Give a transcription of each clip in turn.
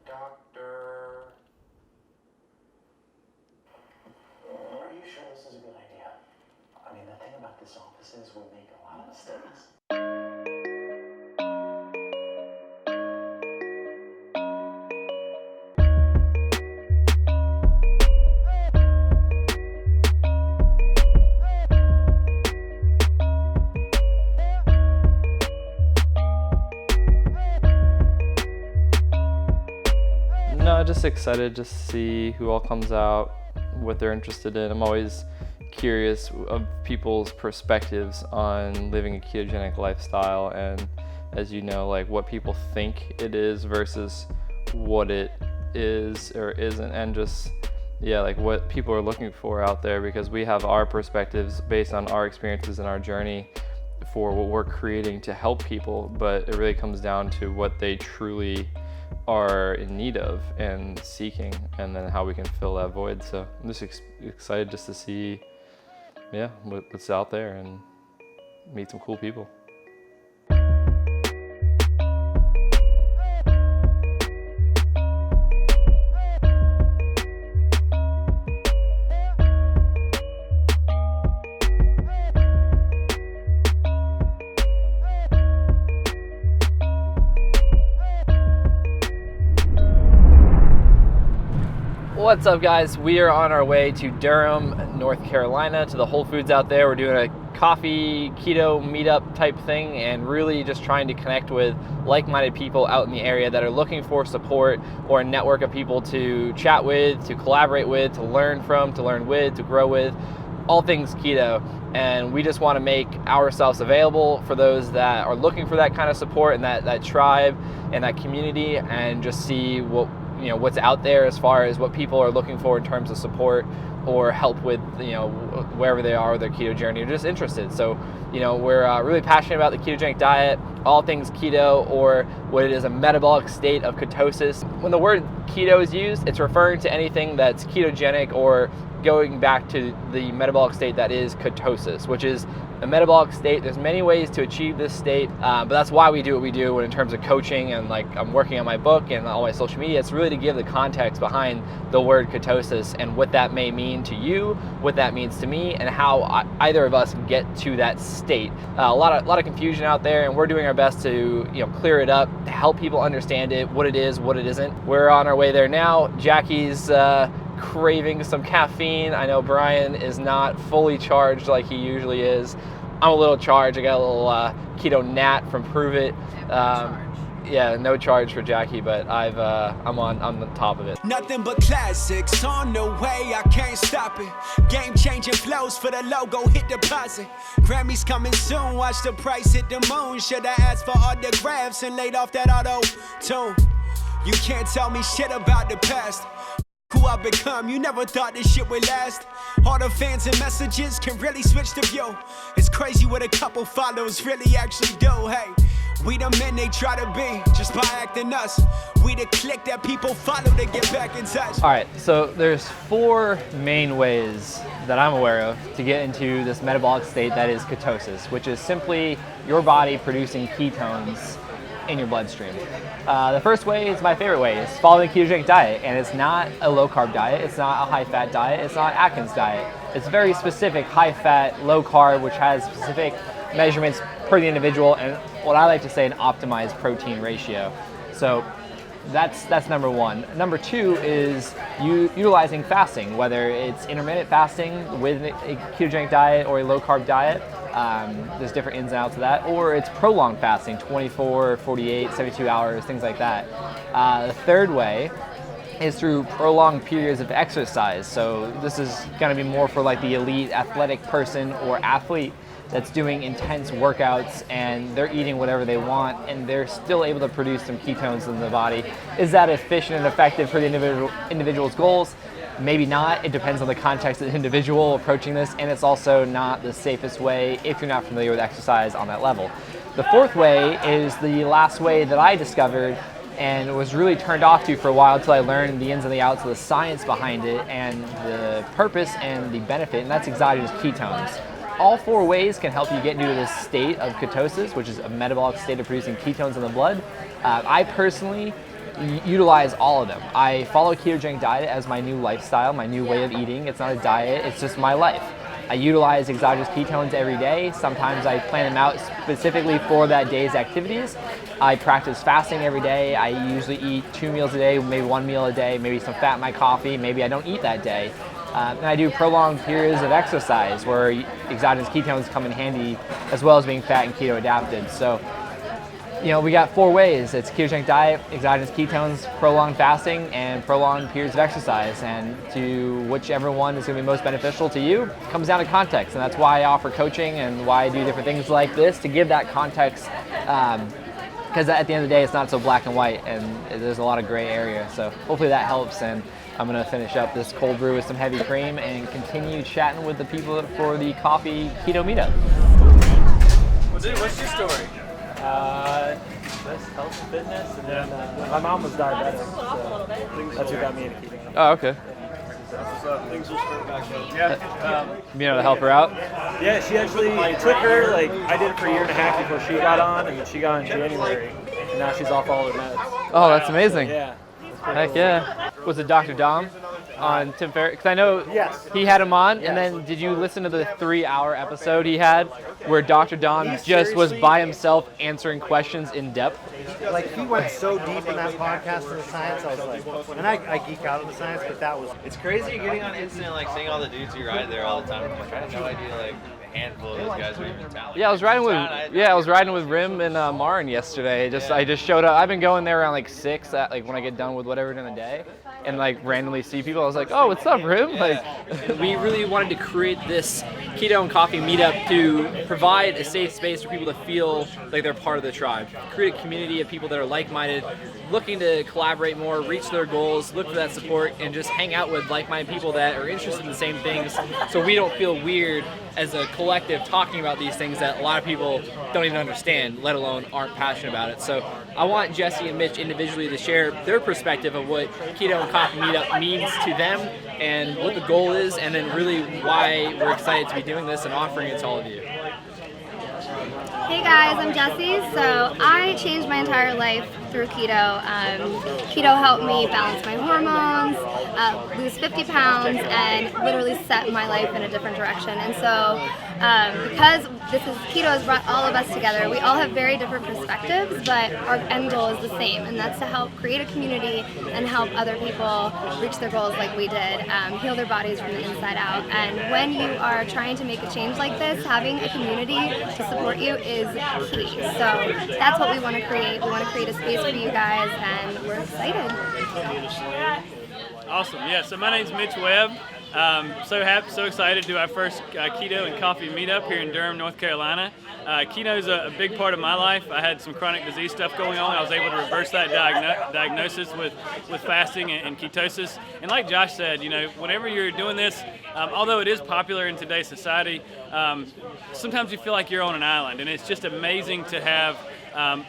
Doctor. Are you sure this is a good idea? I mean, the thing about this office is we make a lot of mistakes. No, just excited to see who all comes out, what they're interested in. I'm always curious of people's perspectives on living a ketogenic lifestyle, and as you know, like what people think it is versus what it is or isn't, and just like what people are looking for out there, because we have our perspectives based on our experiences and our journey for what we're creating to help people, but it really comes down to what they truly are in need of and seeking, and then how we can fill that void. So I'm just excited just to see what's out there and meet some cool people. What's up, guys? We are on our way to Durham, North Carolina, to the Whole Foods out there. We're doing a coffee keto meetup type thing, and really just trying to connect with like-minded people out in the area that are looking for support or a network of people to chat with, to collaborate with, to learn from, to learn with, to grow with, all things keto. And we just want to make ourselves available for those that are looking for that kind of support and that tribe and that community, and just see what's out there as far as what people are looking for in terms of support or help with, wherever they are with their keto journey, or just interested. So, we're really passionate about the ketogenic diet, all things keto, or what it is, a metabolic state of ketosis. When the word keto is used, it's referring to anything that's ketogenic or going back to the metabolic state that is ketosis, which is a metabolic state. There's many ways to achieve this state, but that's why we do what we do. And in terms of coaching, and like I'm working on my book and all my social media, it's really to give the context behind the word ketosis and what that may mean to you, what that means to me, and how either of us get to that state. A lot of confusion out there, and we're doing our best to clear it up, to help people understand it, what it is, what it isn't. We're on our way there now. Jackie's craving some caffeine. I know Brian is not fully charged like he usually is. I'm a little charged. I got a little keto nat from Prove It. No charge for Jackie, but I'm on the top of it. Nothing but classics on the way, I can't stop it. Game changing flows for the logo, hit deposit. Grammys coming soon, watch the price hit the moon. Should I ask for autographs and laid off that auto tune? You can't tell me shit about the past. Who I've become, you never thought this shit would last. All the fans and messages can really switch the view. It's crazy what a couple follows really actually do. Hey, we the men they try to be, just by acting us. We the clique that people follow to get back in touch. All right, so there's 4 main ways that I'm aware of to get into this metabolic state that is ketosis, which is simply your body producing ketones in your bloodstream. The first way is my favorite way. It's following the ketogenic diet, and it's not a low-carb diet, it's not a high-fat diet, it's not Atkins diet. It's very specific, high-fat, low-carb, which has specific measurements per the individual, and what I like to say, an optimized protein ratio. So that's number 1. Number 2 is utilizing fasting, whether it's intermittent fasting with a ketogenic diet or a low-carb diet. There's different ins and outs of that, or it's prolonged fasting, 24, 48, 72 hours, things like that. The third way is through prolonged periods of exercise. So this is going to be more for like the elite athletic person or athlete that's doing intense workouts, and they're eating whatever they want, and they're still able to produce some ketones in the body. Is that efficient and effective for the individual's goals? Maybe not. It depends on the context of the individual approaching this, and it's also not the safest way if you're not familiar with exercise on that level. The fourth way is the last way that I discovered and was really turned off to for a while until I learned the ins and the outs of the science behind it and the purpose and the benefit, and that's exogenous ketones. All 4 ways can help you get into this state of ketosis, which is a metabolic state of producing ketones in the blood. I personally utilize all of them. I follow a ketogenic diet as my new lifestyle, my new way of eating. It's not a diet, it's just my life. I utilize exogenous ketones every day. Sometimes I plan them out specifically for that day's activities. I practice fasting every day. I usually eat 2 meals a day, maybe 1 meal a day, maybe some fat in my coffee, maybe I don't eat that day. And I do prolonged periods of exercise where exogenous ketones come in handy, as well as being fat and keto adapted. So, we got 4 ways. It's ketogenic diet, exogenous ketones, prolonged fasting, and prolonged periods of exercise. And to whichever one is going to be most beneficial to you comes down to context. And that's why I offer coaching and why I do different things like this, to give that context. Because at the end of the day, it's not so black and white, and there's a lot of gray area. So hopefully that helps. And I'm going to finish up this cold brew with some heavy cream and continue chatting with the people for the coffee keto meetup. What's your story? Just health and fitness, and then my mom was diabetic, so that's what got me into keto. Oh, okay. Things will start back up. Yeah. Being able to help her out? Yeah, she actually, it took her, I did it for a year and a half before she got on, and she got in January, and now she's off all her meds. Oh, that's amazing. Yeah. Heck yeah. Was it Dr. Dom on Tim Ferriss? Because I know Yes. he had him on, Yes. and then did you listen to the 3-hour episode he had where Dr. Dom just was by himself answering questions in depth? He went so deep in that podcast in the science, I was like, and I geek out on the science, but that was... It's crazy getting on Insta and seeing all the dudes you ride there all the time. I had no idea a handful of those guys were even talented. Yeah, I was riding with Rim and Marin yesterday. I just showed up. I've been going there around 6 when I get done with whatever during the day, and randomly see people. I was like, oh, what's up, Rim? We really wanted to create this keto and coffee meetup to provide a safe space for people to feel like they're part of the tribe. Create a community of people that are like-minded, looking to collaborate more, reach their goals, look for that support, and just hang out with like-minded people that are interested in the same things, so we don't feel weird as a collective talking about these things that a lot of people don't even understand, let alone aren't passionate about it. So I want Jessi and Mitch individually to share their perspective of what Keto and Coffee Meetup means to them and what the goal is, and then really why we're excited to be doing this and offering it to all of you. Hey guys, I'm Jessi. So I changed my entire life through keto. Keto helped me balance my hormones, lose 50 pounds, and literally set my life in a different direction. And so because keto has brought all of us together, we all have very different perspectives, but our end goal is the same, and that's to help create a community and help other people reach their goals like we did, heal their bodies from the inside out. And when you are trying to make a change like this, having a community to support you is key. So that's what we want to create. We want to create a space for you guys, and we're excited. Awesome. Yeah, so my name's Mitch, Webb. So excited to do our first keto and coffee meetup here in Durham, North Carolina. Keto is a big part of my life. I had some chronic disease stuff going on. I was able to reverse that diagnosis with fasting and ketosis. And like Josh said, whenever you're doing this, although it is popular in today's society, sometimes you feel like you're on an island, and it's just amazing to have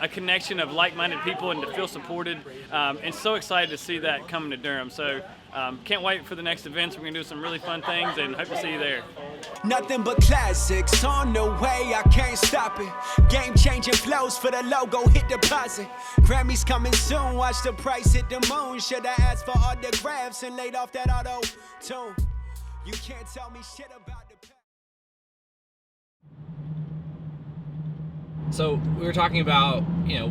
a connection of like-minded people and to feel supported, and so excited to see that coming to Durham. So can't wait for the next events. We're going to do some really fun things, and hope to see you there. Nothing but classics on the way, I can't stop it. Game-changing flows for the logo, hit deposit. Grammys coming soon, watch the price hit the moon. Should I ask for autographs and laid off that auto-tune? You can't tell me shit about the past. So we were talking about,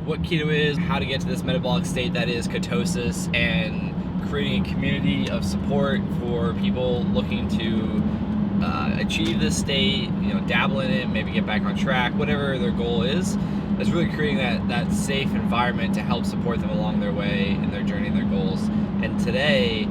what keto is, how to get to this metabolic state that is ketosis, and creating a community of support for people looking to achieve this state, dabble in it, maybe get back on track, whatever their goal is. It's really creating that safe environment to help support them along their way in their journey and their goals. And today,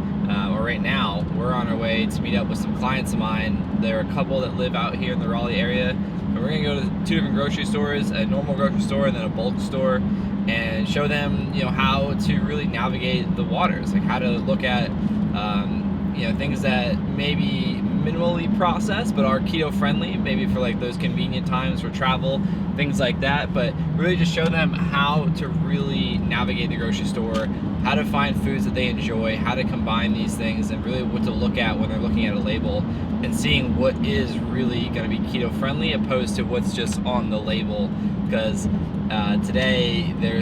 or right now, we're on our way to meet up with some clients of mine. There are a couple that live out here in the Raleigh area, and we're gonna go to 2 different grocery stores, a normal grocery store and then a bulk store, and show them, how to really navigate the waters, how to look at, things that maybe minimally processed but are keto friendly, maybe for those convenient times for travel, things like that. But really just show them how to really navigate the grocery store, how to find foods that they enjoy, how to combine these things, and really what to look at when they're looking at a label and seeing what is really going to be keto friendly opposed to what's just on the label because today there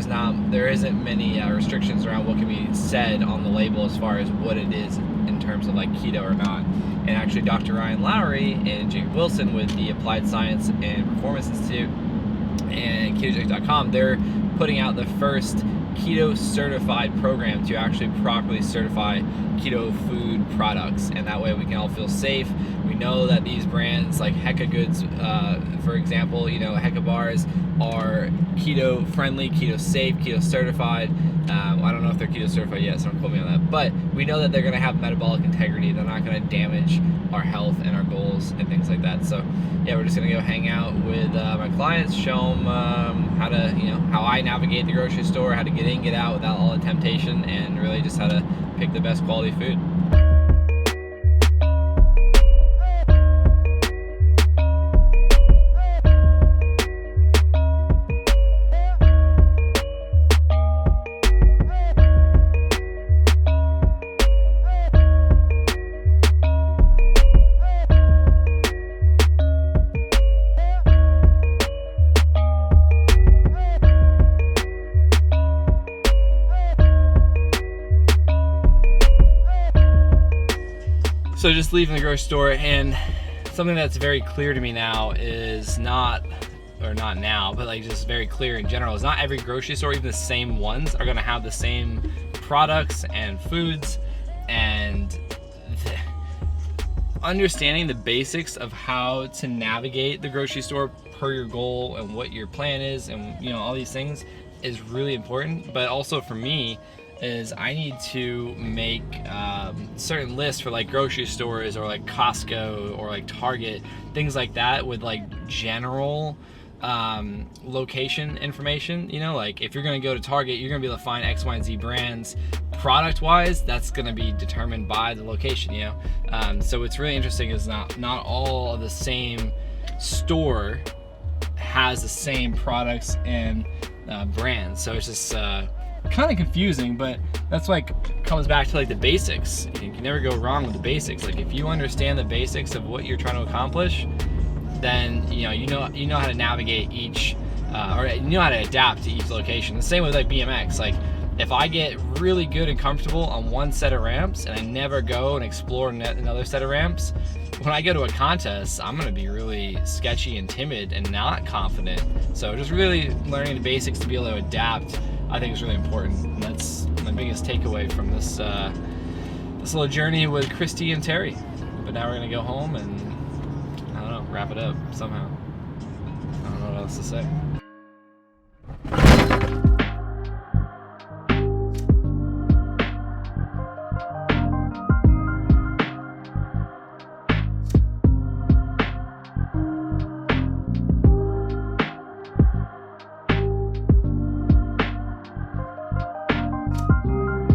isn't many restrictions around what can be said on the label as far as what it is in terms of like keto or not. And actually Dr. Ryan Lowry and Jacob Wilson with the Applied Science and Performance Institute and ketogenic.com, they're putting out the first keto certified program to actually properly certify keto food products, and that way we can all feel safe. We know that these brands like Hecka Goods, for example, Hecka bars are keto friendly, keto safe, keto certified. I don't know if they're keto certified yet, so don't quote me on that, but we know that they're going to have metabolic integrity. They're not going to damage our health and our goals and things like that. So yeah, we're just going to go hang out with my clients, show them how to, how I navigate the grocery store, how to get in, get out without all the temptation, and really just how to pick the best quality food. So just leaving the grocery store, and something that's very clear to me now is not now, but like just very clear in general, is not every grocery store, even the same ones, are gonna have the same products and foods, and understanding the basics of how to navigate the grocery store per your goal and what your plan is, and all these things is really important. But also for me, is I need to make certain lists for like grocery stores or like Costco or like Target, things like that, with like general location information. Like if you're gonna go to Target, you're gonna be able to find X, Y, and Z brands. Product wise, that's gonna be determined by the location. So what's really interesting is not all of the same store has the same products and brands. So it's just kind of confusing, but that's like comes back to like the basics. You can never go wrong with the basics. Like if you understand the basics of what you're trying to accomplish, then you know how to navigate each or you know how to adapt to each location. The same with like BMX. Like if I get really good and comfortable on one set of ramps and I never go and explore another set of ramps, when I go to a contest, I'm gonna be really sketchy and timid and not confident. So just really learning the basics to be able to adapt, I think is really important. And that's my biggest takeaway from this this little journey with Christy and Terry. But now we're gonna go home and, I don't know, wrap it up somehow. I don't know what else to say.